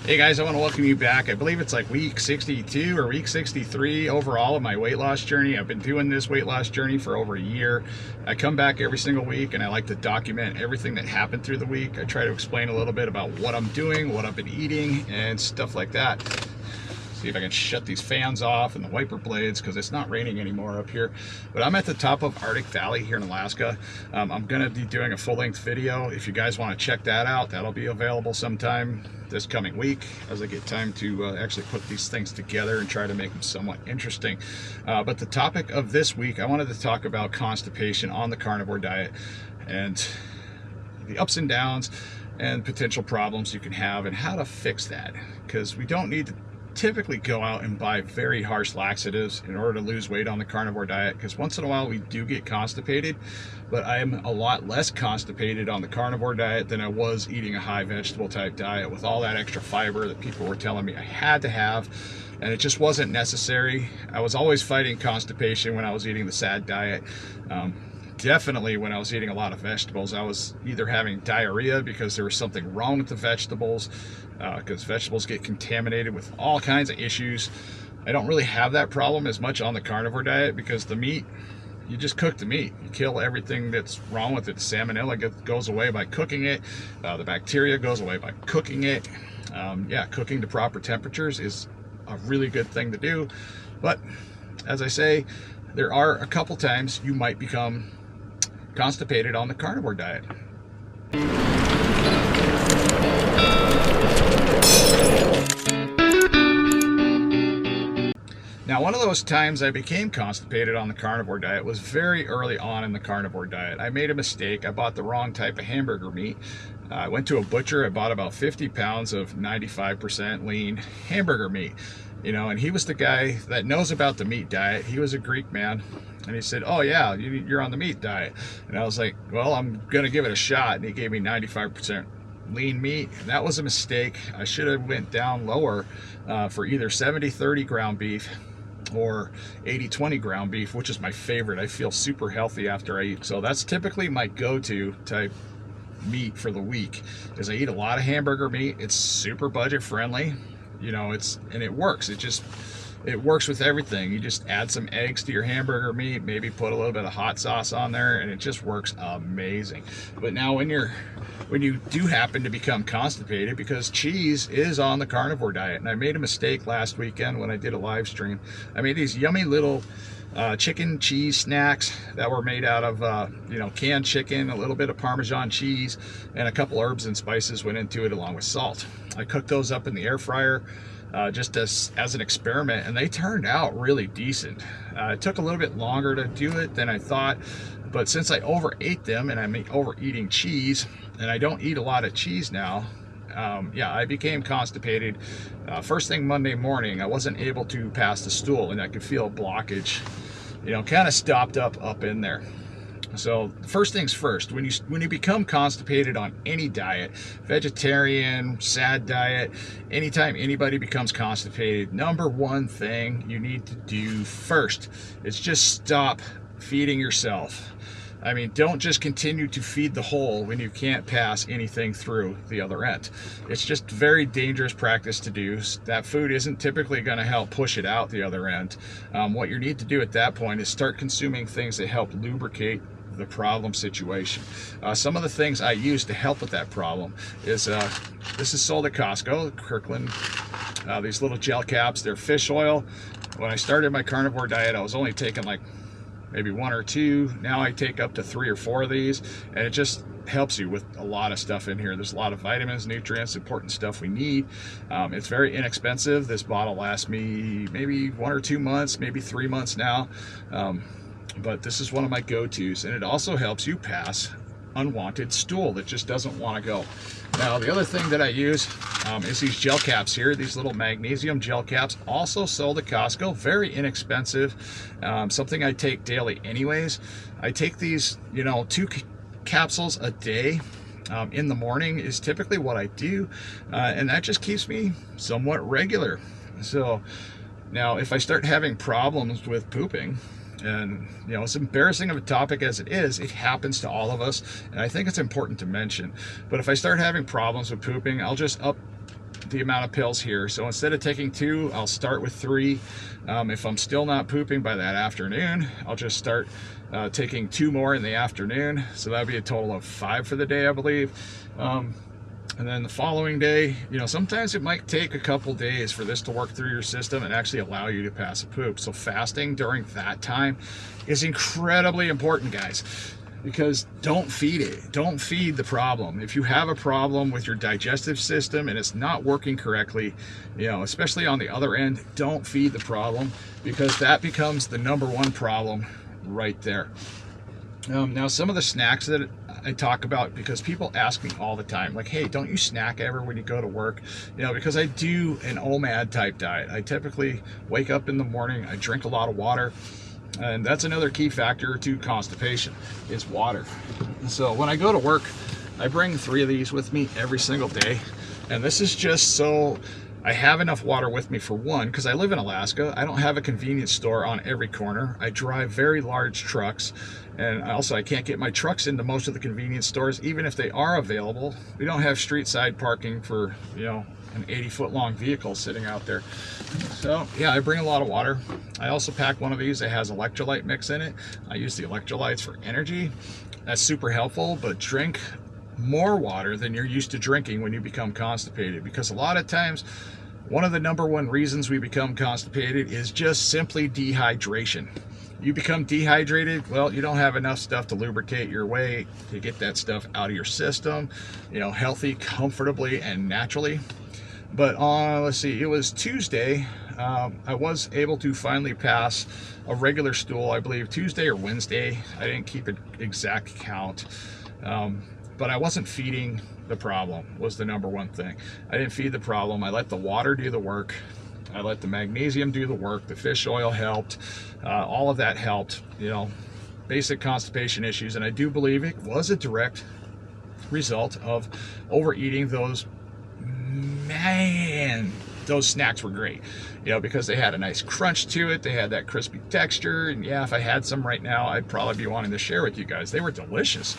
Hey guys, I want to welcome you back. I believe it's like week 62 or week 63 overall of my weight loss journey. I've been doing this weight loss journey for over a year. I come back every single week and I like to document everything that happened through the week. I try to explain a little bit about what I'm doing, what I've been eating, and stuff like that. See if I can shut these fans off and the wiper blades because it's not raining anymore up here. But I'm at the top of Arctic Valley here in Alaska. I'm going to be doing a full-length video. If you guys want to check that out, that'll be available sometime this coming week as I get time to actually put these things together and try to make them somewhat interesting. But the topic of this week, I wanted to talk about constipation on the carnivore diet and the ups and downs and potential problems you can have and how to fix that, because we don't need to typically go out and buy very harsh laxatives in order to lose weight on the carnivore diet, because once in a while we do get constipated, but I'm a lot less constipated on the carnivore diet than I was eating a high vegetable type diet with all that extra fiber that people were telling me I had to have, and it just wasn't necessary. I was always fighting constipation when I was eating the SAD diet. Definitely when I was eating a lot of vegetables, I was either having diarrhea because there was something wrong with the vegetables, because vegetables get contaminated with all kinds of issues. I don't really have that problem as much on the carnivore diet because the meat, you just cook the meat. You kill everything that's wrong with it. The salmonella goes away by cooking it. The bacteria goes away by cooking it. Yeah, cooking to proper temperatures is a really good thing to do. But as I say, there are a couple times you might become constipated on the carnivore diet. Now, one of those times I became constipated on the carnivore diet was very early on in the carnivore diet. I made a mistake. I bought the wrong type of hamburger meat. I went to a butcher. I bought about 50 pounds of 95% lean hamburger meat. You know, and he was the guy that knows about the meat diet. He was a Greek man. And he said, "Oh yeah, you're on the meat diet." And I was like, "Well, I'm gonna give it a shot." And he gave me 95% lean meat. And that was a mistake. I should have went down lower for either 70-30 ground beef or 80-20 ground beef, which is my favorite. I feel super healthy after I eat. So that's typically my go-to type meat for the week, is I eat a lot of hamburger meat. It's super budget friendly. You know, and it works. It works with everything. You just add some eggs to your hamburger meat, maybe put a little bit of hot sauce on there, and it just works amazing. But now when you do happen to become constipated, because cheese is on the carnivore diet, and I made a mistake last weekend when I did a live stream. I made these yummy little chicken cheese snacks that were made out of canned chicken, a little bit of Parmesan cheese, and a couple herbs and spices went into it along with salt. I cooked those up in the air fryer just as an experiment, and they turned out really decent. It took a little bit longer to do it than I thought, but since I overate them, and I'm overeating cheese, and I don't eat a lot of cheese now, yeah, I became constipated. First thing Monday morning, I wasn't able to pass the stool, and I could feel a blockage, kind of stopped up in there. So first things first, when you become constipated on any diet, vegetarian, SAD diet, anytime anybody becomes constipated, number one thing you need to do first is just stop feeding yourself. I mean, don't just continue to feed the hole when you can't pass anything through the other end. It's just very dangerous practice to do. That food isn't typically going to help push it out the other end. What you need to do at that point is start consuming things that help lubricate the problem situation. Some of the things I use to help with that problem is, this is sold at Costco, Kirkland, these little gel caps. They're fish oil. When I started my carnivore diet, I was only taking like maybe one or two. Now I take up to 3 or 4 of these, and it just helps you with a lot of stuff in here. There's a lot of vitamins, nutrients, important stuff we need. It's very inexpensive. This bottle lasts me maybe 1 or 2 months, maybe 3 months now. But this is one of my go-tos, and it also helps you pass unwanted stool that just doesn't want to go. Now, the other thing that I use is these gel caps here, these little magnesium gel caps, also sold at Costco, very inexpensive, something I take daily anyways. I take these, 2 capsules a day. In the morning is typically what I do, and that just keeps me somewhat regular. So now if I start having problems with pooping, and as embarrassing of a topic as it is, it happens to all of us, and I think it's important to mention. But if I start having problems with pooping, I'll just up the amount of pills here. So instead of taking 2, I'll start with 3. If I'm still not pooping by that afternoon, I'll just start taking 2 more in the afternoon. So that'd be a total of 5 for the day, I believe. And then the following day, you know, sometimes it might take a couple days for this to work through your system and actually allow you to pass a poop. So fasting during that time is incredibly important, guys, because don't feed it. Don't feed the problem. If you have a problem with your digestive system and it's not working correctly, you know, especially on the other end, don't feed the problem, because that becomes the #1 problem right there. Now, some of the snacks that I talk about, because people ask me all the time, like, hey, don't you snack ever when you go to work? You know, because I do an OMAD type diet. I typically wake up in the morning, I drink a lot of water, and that's another key factor to constipation is water. So when I go to work, I bring 3 of these with me every single day, and this is just so I have enough water with me, for one, because I live in Alaska. I don't have a convenience store on every corner. I drive very large trucks, and also I can't get my trucks into most of the convenience stores, even if they are available. We don't have street side parking for, you know, an 80-foot long vehicle sitting out there. So yeah, I bring a lot of water. I also pack one of these that has electrolyte mix in it. I use the electrolytes for energy. That's super helpful, but drink more water than you're used to drinking when you become constipated, because a lot of times one of the #1 reasons we become constipated is just simply dehydration. You become dehydrated, well, you don't have enough stuff to lubricate your way to get that stuff out of your system, you know, healthy, comfortably, and naturally. But on, let's see, it was Tuesday, I was able to finally pass a regular stool, I believe Tuesday or Wednesday. I didn't keep an exact count. But I wasn't feeding the problem, was the #1 thing. I didn't feed the problem. I let the water do the work. I let the magnesium do the work. The fish oil helped. All of that helped, you know, basic constipation issues. And I do believe it was a direct result of overeating those. Man, those snacks were great, you know, because they had a nice crunch to it. They had that crispy texture. And yeah, if I had some right now, I'd probably be wanting to share with you guys. They were delicious.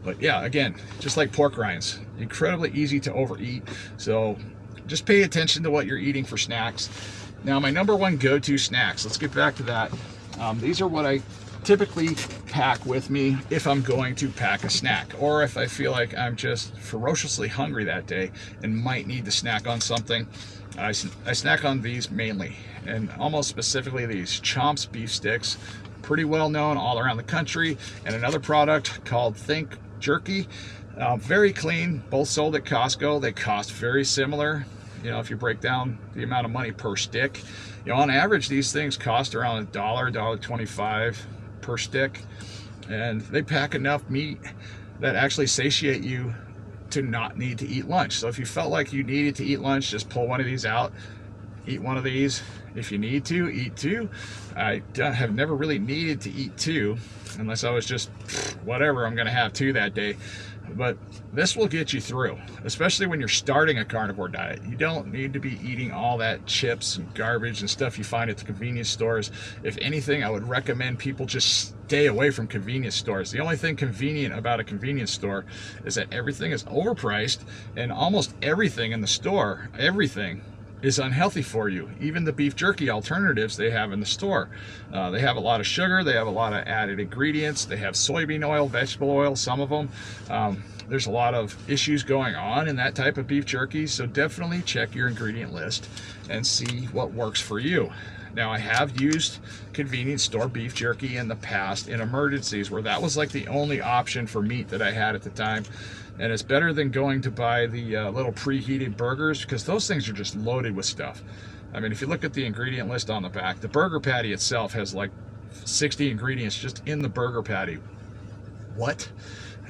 But yeah, again, just like pork rinds, incredibly easy to overeat. So just pay attention to what you're eating for snacks. Now, my #1 go-to snacks, let's get back to that. These are what I typically pack with me if I'm going to pack a snack, or if I feel like I'm just ferociously hungry that day and might need to snack on something. I snack on these mainly, and almost specifically these Chomps beef sticks, pretty well known all around the country, and another product called Think Jerky. Very clean, both sold at Costco. They cost very similar. You know, if you break down the amount of money per stick, you know, on average, these things cost around $1, $1.25 per stick. And they pack enough meat that actually satiate you to not need to eat lunch. So if you felt like you needed to eat lunch, just pull one of these out, eat one of these. If you need to, eat 2. I have never really needed to eat 2 unless I was just, whatever, I'm going to have 2 that day. But this will get you through, especially when you're starting a carnivore diet. You don't need to be eating all that chips and garbage and stuff you find at the convenience stores. If anything, I would recommend people just stay away from convenience stores. The only thing convenient about a convenience store is that everything is overpriced, and almost everything in the store, everything is unhealthy for you. Even the beef jerky alternatives they have in the store, they have a lot of sugar, they have a lot of added ingredients, they have soybean oil, vegetable oil, some of them. There's a lot of issues going on in that type of beef jerky, so definitely check your ingredient list and see what works for you. Now, I have used convenience store beef jerky in the past in emergencies where that was like the only option for meat that I had at the time. And it's better than going to buy the little preheated burgers, because those things are just loaded with stuff. I mean, if you look at the ingredient list on the back, the burger patty itself has like 60 ingredients just in the burger patty. What?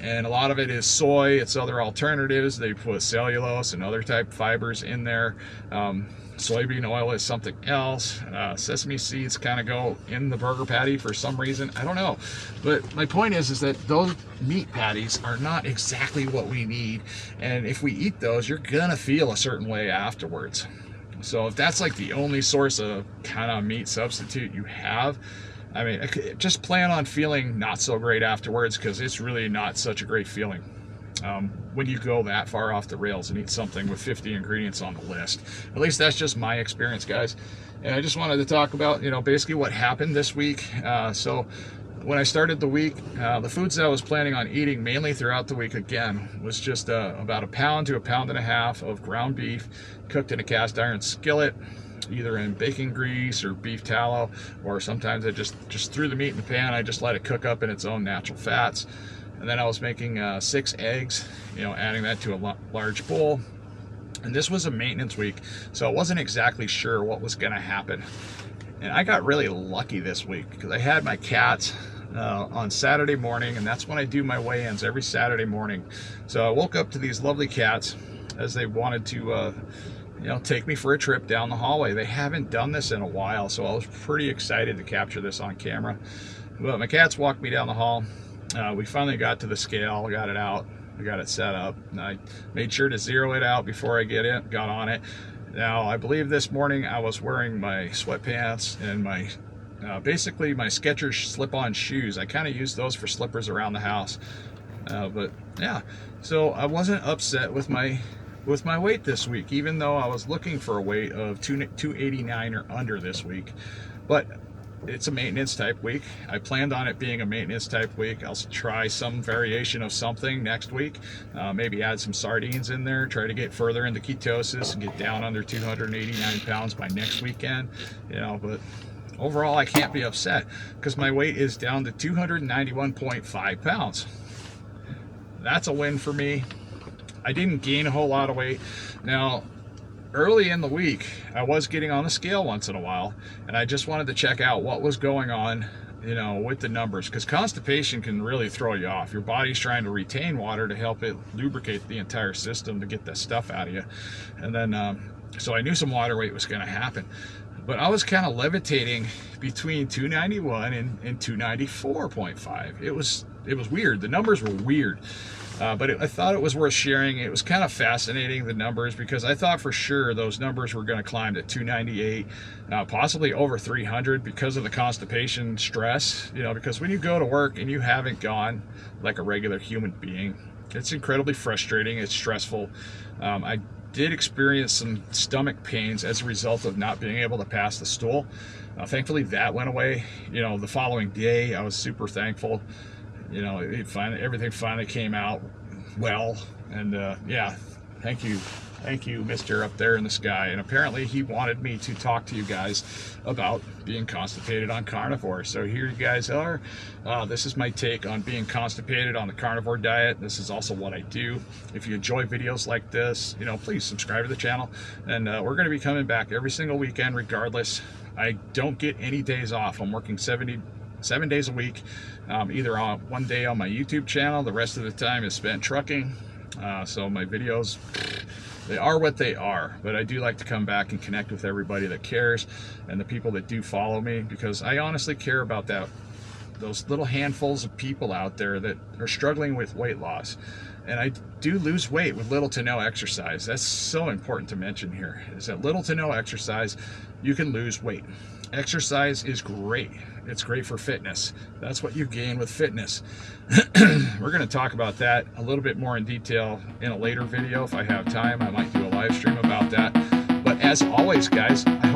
And a lot of it is soy, it's other alternatives. They put cellulose and other type fibers in there. Soybean oil is something else. Sesame seeds kind of go in the burger patty for some reason. I don't know. But my point is that those meat patties are not exactly what we need. And if we eat those, you're gonna feel a certain way afterwards. So if that's like the only source of kind of meat substitute you have, I mean, just plan on feeling not so great afterwards, because it's really not such a great feeling. when you go that far off the rails and eat something with 50 ingredients on the list. At least that's just my experience, guys. And I just wanted to talk about, basically what happened this week. So when I started the week, the foods that I was planning on eating mainly throughout the week again was just about 1 pound to 1.5 pounds of ground beef cooked in a cast iron skillet, either in bacon grease or beef tallow, or sometimes I just threw the meat in the pan. I just let it cook up in its own natural fats. And then I was making 6 eggs, adding that to a large bowl. And this was a maintenance week, so I wasn't exactly sure what was going to happen. And I got really lucky this week because I had my cats on Saturday morning, and that's when I do my weigh-ins every Saturday morning. So I woke up to these lovely cats as they wanted to take me for a trip down the hallway. They haven't done this in a while, so I was pretty excited to capture this on camera. But my cats walked me down the hall. We finally got to the scale, got it out, I got it set up, and I made sure to zero it out before I got on it. Now, I believe this morning I was wearing my sweatpants and my basically my Skechers slip-on shoes. I kind of use those for slippers around the house. But yeah, so I wasn't upset with my weight this week, even though I was looking for a weight of 289 or under this week. But it's a maintenance type week. I planned on it being a maintenance type week. I'll try some variation of something next week. Maybe add some sardines in there, try to get further into ketosis and get down under 289 pounds by next weekend. But overall, I can't be upset because my weight is down to 291.5 pounds. That's a win for me. I didn't gain a whole lot of weight. Now, early in the week, I was getting on the scale once in a while, and I just wanted to check out what was going on, with the numbers, because constipation can really throw you off. Your body's trying to retain water to help it lubricate the entire system to get that stuff out of you. And then, so I knew some water weight was going to happen, but I was kind of levitating between 291 and 294.5. It was weird. The numbers were weird. But I thought it was worth sharing. It was kind of fascinating, the numbers, because I thought for sure those numbers were going to climb to 298, possibly over 300 because of the constipation stress. Because when you go to work and you haven't gone like a regular human being, it's incredibly frustrating. It's stressful. I did experience some stomach pains as a result of not being able to pass the stool. Thankfully, that went away. The following day, I was super thankful. Everything finally came out well, and yeah, thank you, Mr. up there in the sky. And apparently he wanted me to talk to you guys about being constipated on carnivore. So here you guys are. This is my take on being constipated on the carnivore diet. This is also what I do. If you enjoy videos like this, please subscribe to the channel, and we're going to be coming back every single weekend regardless. I don't get any days off. I'm working 7 days a week, either on one day on my YouTube channel. The rest of the time is spent trucking. So my videos, they are what they are, but I do like to come back and connect with everybody that cares and the people that do follow me, because I honestly care about those little handfuls of people out there that are struggling with weight loss. And I do lose weight with little to no exercise. That's so important to mention here, is that little to no exercise, you can lose weight. Exercise is great. It's great for fitness. That's what you gain with fitness. We're going to talk about that a little bit more in detail in a later video. If I have time, I might do a live stream about that. But as always, guys, I